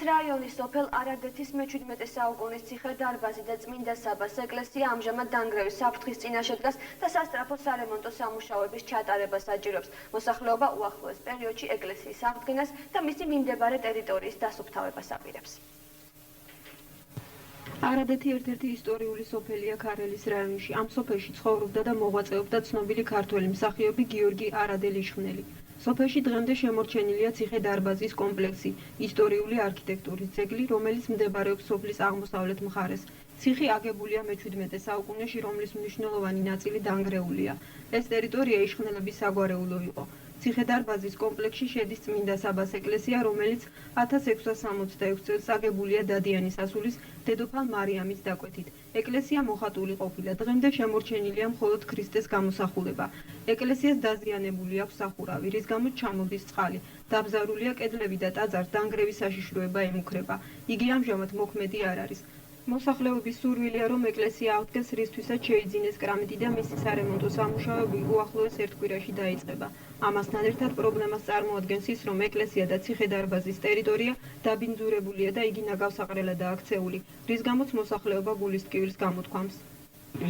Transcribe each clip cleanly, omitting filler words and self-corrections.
რაიონის სოფელ არადეთის მე-17 საუკუნის ციხე-დარბაზი და წმინდა საბას ეკლესია ამჟამად დანგრევის საფრთხის წინაშე დგას და სასწრაფო სარემონტო სამუშაოების ჩატარებას საჭიროებს. მოსახლეობა უახლოეს პერიოდში ეკლესიის აღდგენას და მისი მიმდებარე ტერიტორიის დასუფთავებას აპირებს. არადეთი ერთ-ერთი ისტორიული სოფელია ქარელის რაიონში. ამ სოფელში ცხოვრობდა და მოღვაწეობდა ცნობილი ქართველი მსახიობი გიორგი არადელიშვილი. სოფელში დღემდე შემორჩენილია ციხე-დარბაზის კომპლექსი, ისტორიული არქიტექტურის ძეგლი, რომელიც მდებარეობს სოფლის აღმოსავლეთ მხარეს. ციხე აგებულია მე-17 საუკუნეში, რომლის მნიშვნელოვანი ნაწილი დანგრეულია. ეს ტერიტორია იშხნელების საგვარეულო იყო. ციხე-დარბაზის კომპლექსში შედის წმინდა საბას ეკლესია, რომელიც 1666 წელს აგებულია დადიანის ასულის დედოფალ მარიამის დაკვეთით. ეკლესია მოხატული ყოფილა, დღემდე შემორჩენილია მხოლოდ ქრისტეს გამოსახულება. ეკლესიას დაზიანებული აქვს სახურავი, რის გამოც ჩამოდის წყალი. დაბზარულია კედლები და ტაძარს დანგრევის საშიშროება ემუქრება. იგი ამჟამად მოქმედი არ არის. მოსახლეობის სურვილია, რომ ეკლესია აღდგეს, რისთვისაც შეიძინეს კრამიტი და მისი სარემონტო სამუშაოები უახლოეს ერთ კვირაში დაიწყება. ამასთან ერთად პრობლემას წარმოადგენს ის, რომ ეკლესია და ციხე-დარბაზის ტერიტორია დაბინძურებულია და იგი ნაგავსაყრელადაა აქცეული, რის გამოც მოსახლეობა გულის ტკივილს გამოთქვამს.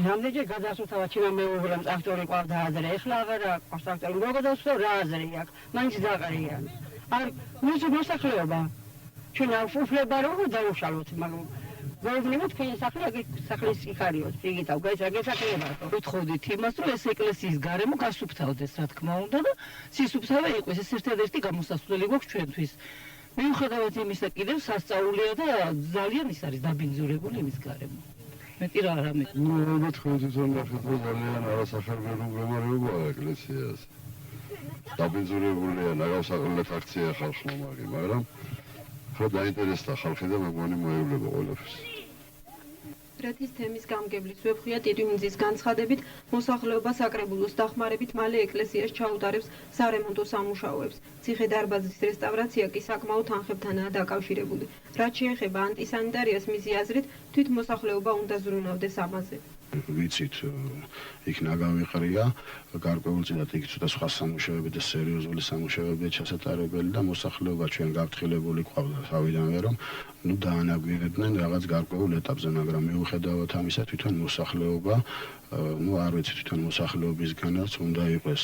რამდენჯერ გადასუფთავა ჩემო მეუღლემ ტრაქტორი ყავდა აზრე, ეხლა აღარ აქვს ტრაქტორი, როგორ დავსვევ რა აზრი აქვს, მაინც დაყრია. არ მისი მოსახლეობა ჩვენ უფლება რომ დაუშალოთ, მაგრამ გოგნებოთ თქვენი სახლის სიხარიოთ, იგითავ, გასაგებია. ვთხოვდით იმას, რომ ეს ეკლესიის გარემო გასუფთავდეს, რა თქმა უნდა და სისუფთავე იყოს, ეს ერთადერთი გამოსასვლელი გვაქვს ჩვენთვის. მიუხედავად იმისა, კიდევ სასწაულია და ძალიან ის არის დაბინძურებული იმის გარემო. მეტი რა არამე. ვთხოვდით თვითონ ნახეთ, რომ ძალიან არასახარბიელო მდგომარეობაა ეკლესიას. დაბინძურებულია, ნაგავსაყრელად აქცია ხალხმა, მაგრამ ხო დაინტერესდა ხალხი და მეგონი მოევლება ყველაფერს. რეთის თემის გამგებლის ვებხვია ტიტვინძის განცხადებით, მოსახლეობა საკრებულოს დახმარებით მალე ეკლესიას ჩაუტარებს სარემონტო სამუშაოებს. ციხე-დარბაზის რესტავრაცია კი საკმაოდ თანხებთანაა დაკავშირებული. რაც შეეხება ანტისანიტარიას, მისი აზრით, თვით მოსახლეობა უნდა ზრუნავდეს ამაზე. ვიცით, იქ ნაგავიყრია, გარკვეულწილად იქ ცოტა სხვა სამუშაოები და სერიოზული სამუშაოებია ჩასატარებელი და მოსახლეობა ჩვენ გაფრთხილებული ყავდა თავიდანვე, რომ დაანაგვირებდნენ რაღაც გარკვეულ ეტაპზე, მაგრამ მიუხედავად ამისა, თვითონ მოსახლეობა, არ ვიცი, თვითონ მოსახლეობისგანაც უნდა იყოს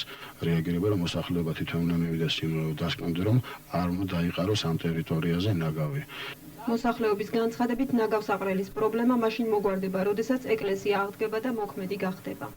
რეაგირება, რომ მოსახლეობა თვითონ უნდა მივიდეს იმ დასკვნამდე, რომ არ უნდა დაიყაროს ამ ტერიტორიაზე ნაგავი. მოსახლეობის განცხადებით, ნაგავსაყრელის პრობლემა მაშინ მოგვარდება, როდესაც ეკლესია აღდგება და მოქმედი გახდება.